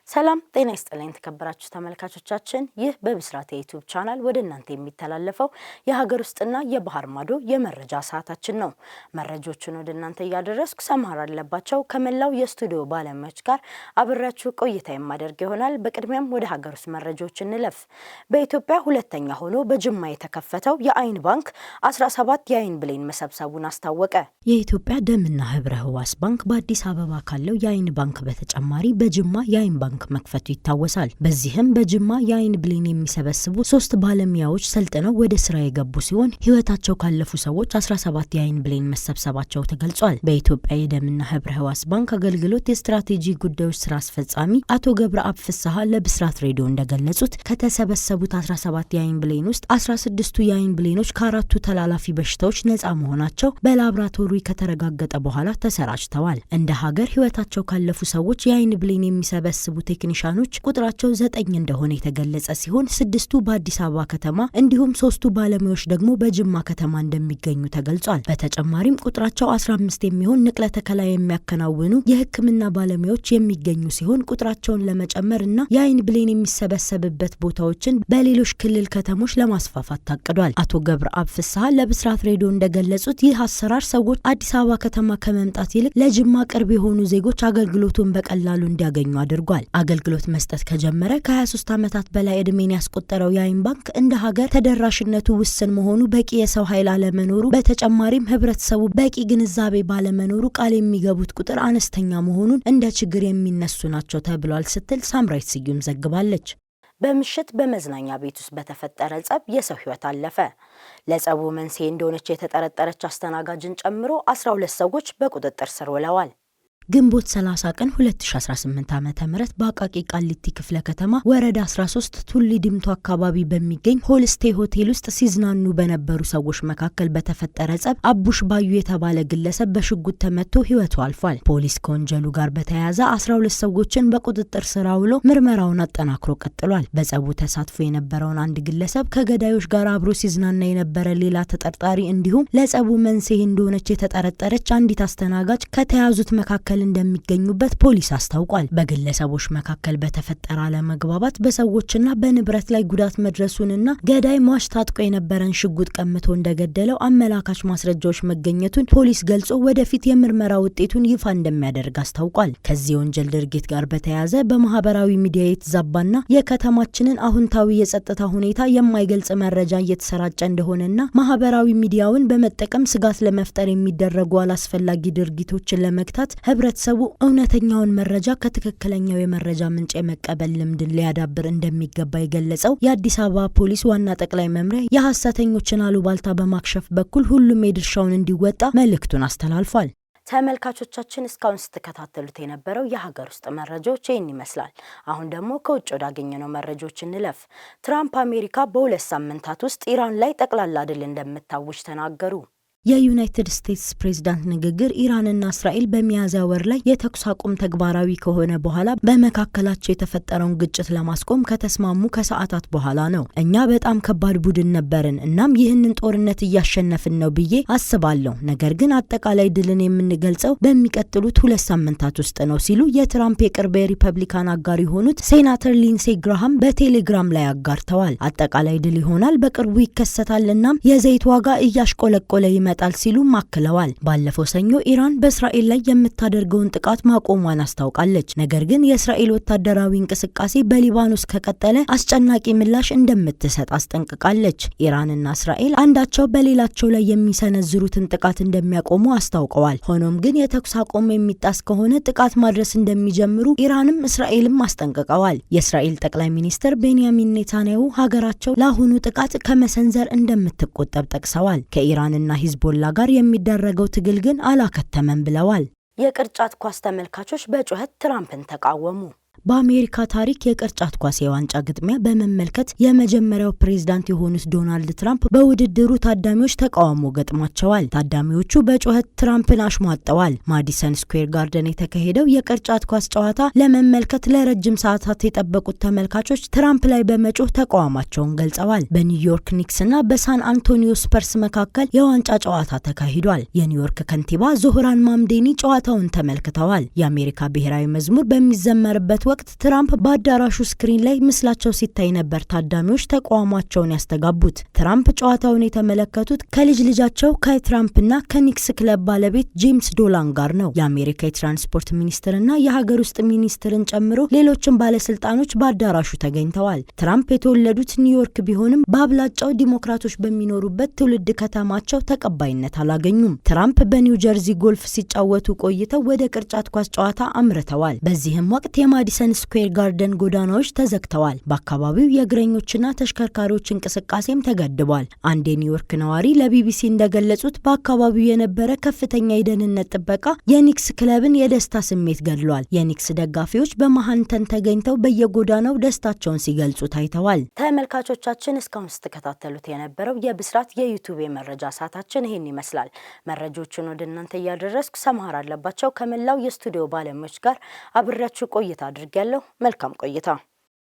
ሰላም ጤና ይስጥልኝ ተከበራችሁ ተመልካቾቻችን ይህ በብስራት የዩቲዩብ ቻናል ወደ እናንተ የሚተላለፈው የሀገር ውስጥና የባህር ማዶ የመረጃ ሰዓታችን ነው። መረጃዎችን ወደ እናንተ ያደረስኩ ሰማራ አለባቸው ከመላው የስቱዲዮ ባለሙያዎች ጋር አብራችሁ ቆይታ የማደርግ ይሆናል። በቅድሚያም ወደ ሀገር ውስጥ መረጃዎች እንለፍ። በኢትዮጵያ ሁለተኛ ሆኖ በጅማ የተከፈተው የአይን ባንክ 17 የአይን ብሌን መሰብሰቡን አስታወቀ። የኢትዮጵያ ደምና ህብረ ህዋስ ባንክ በአዲስ አበባ ካለው የአይን ባንክ በተጨማሪ በጅማ የአይን ባንክ መክፈቱ ይታወሳል። በዚህም በጅማ የአይን ብሌን የሚሰበስቡ 3 ባለሙያዎች ሰልጥነው ወደ ስራ የገቡ ሲሆን ህይወታቸው ካለፉ ሰዎች 17 የአይን ብሌን መሰብሰባቸው ተገልጿል። በኢትዮጵያ የደምና ህብረ ህዋስ ባንክ አገልግሎት የስትራቴጂ ጉዳዮች ስራ አስፈጻሚ አቶ ገብረአብ ፍስሐ ለብስራት ሬዲዮ እንደገለጹት ከተሰበሰቡት 17 የአይን ብሌን ውስጥ 16ቱ የአይን ብሌኖች ከአራቱ ተላላፊ በሽታዎች ነፃ መሆናቸው በላብራቶሪ ከተረጋገጠ በኋላ ተሰራጭተዋል። እንደ ሀገር ህይወታቸው ካለፉ ሰዎች የአይን ብሌን የሚሰበስቡ ቴክኒሻኖች ቁጥራቸው 9 እንደሆነ የተገለጸ ሲሆን 6ቱ በአዲስ አበባ ከተማ እንዲሁም 3ቱ ባለሙያዎች ደግሞ በጅማ ከተማ እንደሚገኙ ተገልጿል። በተጨማሪም ቁጥራቸው 15 የሚሆን ንቅለ ተከላ የሚያከናውኑ የህክምና ባለሙያዎች የሚገኙ ሲሆን ቁጥራቸውን ለመጨመር እና የአይን ብሌን የሚሰበሰብበት ቦታዎችን በሌሎች ክልል ከተሞች ለማስፋፋት ታቅዷል። አቶ ገብረአብ ፍስሐ ለብስራት ሬዲዮ እንደገለጹት ይህ አሰራር ሰዎች አዲስ አበባ ከተማ ከመምጣት ይልቅ ለጅማ ቅርብ የሆኑ ዜጎች አገልግሎቱን በቀላሉ እንዲያገኙ አድርጓል። አገልግሎት መስጠት ከጀመረ ከ23 ዓመታት በላይ እድሜን ያስቆጠረው የአይን ባንክ እንደ ሀገር ተደራሽነቱ ውስን መሆኑ፣ በቂ የሰው ኃይል አለመኖሩ፣ በተጨማሪም ህብረተሰቡ በቂ ግንዛቤ ባለመኖሩ ቃል የሚገቡት ቁጥር አነስተኛ መሆኑን እንደ ችግር የሚነሱ ናቸው ተብሏል ስትል ሳምራይት ስዩም ዘግባለች። በምሽት በመዝናኛ ቤት ውስጥ በተፈጠረ ጸብ የሰው ህይወት አለፈ። ለጸቡ መንስኤ እንደሆነች የተጠረጠረች አስተናጋጅን ጨምሮ 12 ሰዎች በቁጥጥር ስር ውለዋል። ግንቦት 30 ቀን 2018 ዓ.ም በአቃቂ ቃሊቲ ክፍለ ከተማ ወረዳ 13 ቱሊ ዲምቱ አካባቢ በሚገኝ ሆልስቴ ሆቴል ውስጥ ሲዝናኑ በነበሩ ሰዎች መካከል በተፈጠረ ጸብ አቡሽ ባዩ የተባለ ግለሰብ በሽጉጥ ተመቶ ህይወቱ አልፏል። ፖሊስ ከወንጀሉ ጋር በተያያዘ 12 ሰዎችን በቁጥጥር ስር አውሎ ምርመራውን አጠናክሮ ቀጥሏል። በጸቡ ተሳትፎ የነበረውን አንድ ግለሰብ ከገዳዮች ጋር አብሮ ሲዝናና የነበረ ሌላ ተጠርጣሪ እንዲሁም ለጸቡ መንስኤ እንደሆነች የተጠረጠረች አንዲት አስተናጋጅ ከተያዙት መካከል እንደሚገኙበት ፖሊስ አስታውቋል። በግለሰቦች መካከል በተፈጠረ አለመግባባት በሰዎችና በንብረት ላይ ጉዳት መድረሱንና ገዳይ ሟች ታጥቆ የነበረን ሽጉጥ ቀምቶ እንደገደለው አመላካች ማስረጃዎች መገኘቱን ፖሊስ ገልጾ ወደፊት የምርመራ ውጤቱን ይፋ እንደሚያደርግ አስታውቋል። ከዚህ የወንጀል ድርጊት ጋር በተያያዘ በማህበራዊ ሚዲያ የተዛባና የከተማችንን አሁንታዊ የጸጥታ ሁኔታ የማይገልጽ መረጃ እየተሰራጨ እንደሆነና ማህበራዊ ሚዲያውን በመጠቀም ስጋት ለመፍጠር የሚደረጉ አላስፈላጊ ድርጊቶችን ለመግታት ህብረተሰቡ እውነተኛውን መረጃ ከትክክለኛው የመረጃ ምንጭ የመቀበል ልምድን ሊያዳብር እንደሚገባ የገለጸው የአዲስ አበባ ፖሊስ ዋና ጠቅላይ መምሪያ የሐሰተኞችን አሉባልታ በማክሸፍ በኩል ሁሉም የድርሻውን እንዲወጣ መልእክቱን አስተላልፏል። ተመልካቾቻችን እስካሁን ስትከታተሉት የነበረው የሀገር ውስጥ መረጃዎች ይህን ይመስላል። አሁን ደግሞ ከውጭ ወዳገኘነው መረጃዎች እንለፍ። ትራምፕ አሜሪካ በ2 ሳምንታት ውስጥ ኢራን ላይ ጠቅላላ ድል እንደምታውጅ ተናገሩ። የዩናይትድ ስቴትስ ፕሬዝዳንት ንግግር ኢራንና እስራኤል በሚያዝያ ወር ላይ የተኩስ አቁም ተግባራዊ ከሆነ በኋላ በመካከላቸው የተፈጠረውን ግጭት ለማስቆም ከተስማሙ ከሰዓታት በኋላ ነው። እኛ በጣም ከባድ ቡድን ነበርን፣ እናም ይህንን ጦርነት እያሸነፍን ነው ብዬ አስባለሁ። ነገር ግን አጠቃላይ ድልን የምንገልጸው በሚቀጥሉት 2 ሳምንታት ውስጥ ነው ሲሉ የትራምፕ የቅርብ የሪፐብሊካን አጋር የሆኑት ሴናተር ሊንሴ ግራሃም በቴሌግራም ላይ አጋርተዋል። አጠቃላይ ድል ይሆናል፣ በቅርቡ ይከሰታል፣ እናም የዘይት ዋጋ እያሽቆለቆለ ይመጣል ሲሉ ማክለዋል። ባለፈው ሰኞ ኢራን በእስራኤል ላይ የምታደርገውን ጥቃት ማቆሟን አስታውቃለች። ነገር ግን የእስራኤል ወታደራዊ እንቅስቃሴ በሊባኖስ ከቀጠለ አስጨናቂ ምላሽ እንደምትሰጥ አስጠንቅቃለች። ኢራንና እስራኤል አንዳቸው በሌላቸው ላይ የሚሰነዝሩትን ጥቃት እንደሚያቆሙ አስታውቀዋል። ሆኖም ግን የተኩስ አቁም የሚጣስ ከሆነ ጥቃት ማድረስ እንደሚጀምሩ ኢራንም እስራኤልም አስጠንቅቀዋል። የእስራኤል ጠቅላይ ሚኒስትር ቤንያሚን ኔታንያሁ ሀገራቸው ለአሁኑ ጥቃት ከመሰንዘር እንደምትቆጠብ ጠቅሰዋል። ከኢራንና ሂዝቦላ ጋር የሚደረገው ትግል ግን አላከተመም ብለዋል። የቅርጫት ኳስ ተመልካቾች በጩኸት ትራምፕን ተቃወሙ። በአሜሪካ ታሪክ የቅርጫት ኳስ የዋንጫ ግጥሚያ በመመልከት የመጀመሪያው ፕሬዝዳንት የሆኑት ዶናልድ ትራምፕ በውድድሩ ታዳሚዎች ተቃውሞ ገጥሟቸዋል። ታዳሚዎቹ በጩኸት ትራምፕን አሽሟጠዋል። ማዲሰን ስኩዌር ጋርደን የተካሄደው የቅርጫት ኳስ ጨዋታ ለመመልከት ለረጅም ሰዓታት የጠበቁት ተመልካቾች ትራምፕ ላይ በመጮህ ተቃውሟቸውን ገልጸዋል። በኒውዮርክ ኒክስ እና በሳን አንቶኒዮ ስፐርስ መካከል የዋንጫ ጨዋታ ተካሂዷል። የኒውዮርክ ከንቲባ ዞህራን ማምዴኒ ጨዋታውን ተመልክተዋል። የአሜሪካ ብሔራዊ መዝሙር በሚዘመርበት ወቅት ትራምፕ በአዳራሹ ስክሪን ላይ ምስላቸው ሲታይ ነበር ታዳሚዎች ተቃውሟቸውን ያስተጋቡት። ትራምፕ ጨዋታውን የተመለከቱት ከልጅ ልጃቸው ከትራምፕና ከኒክስ ክለብ ባለቤት ጄምስ ዶላን ጋር ነው። የአሜሪካ የትራንስፖርት ሚኒስትርና የሀገር ውስጥ ሚኒስትርን ጨምሮ ሌሎችም ባለስልጣኖች በአዳራሹ ተገኝተዋል። ትራምፕ የተወለዱት ኒውዮርክ ቢሆንም በአብላጫው ዲሞክራቶች በሚኖሩበት ትውልድ ከተማቸው ተቀባይነት አላገኙም። ትራምፕ በኒው ጀርዚ ጎልፍ ሲጫወቱ ቆይተው ወደ ቅርጫት ኳስ ጨዋታ አምርተዋል። በዚህም ወቅት የማዲሰን ስኩዌር ጋርደን ጎዳናዎች ተዘግተዋል። በአካባቢው የእግረኞችና ተሽከርካሪዎች እንቅስቃሴም ተገድቧል። አንድ የኒውዮርክ ነዋሪ ለቢቢሲ እንደገለጹት በአካባቢው የነበረ ከፍተኛ የደህንነት ጥበቃ የኒክስ ክለብን የደስታ ስሜት ገድሏል። የኒክስ ደጋፊዎች በማንሃተን ተገኝተው በየጎዳናው ደስታቸውን ሲገልጹ ታይተዋል። ተመልካቾቻችን እስካሁን ስትከታተሉት የነበረው የብስራት የዩቲዩብ የመረጃ ሰዓታችን ይሄን ይመስላል። መረጃዎቹን ወደ እናንተ እያደረስኩ ሰማሃር አለባቸው ከመላው የስቱዲዮ ባለሙያዎች ጋር አብሬያችሁ ቆይታ አድርጌያለሁ። መልካም ቆይታ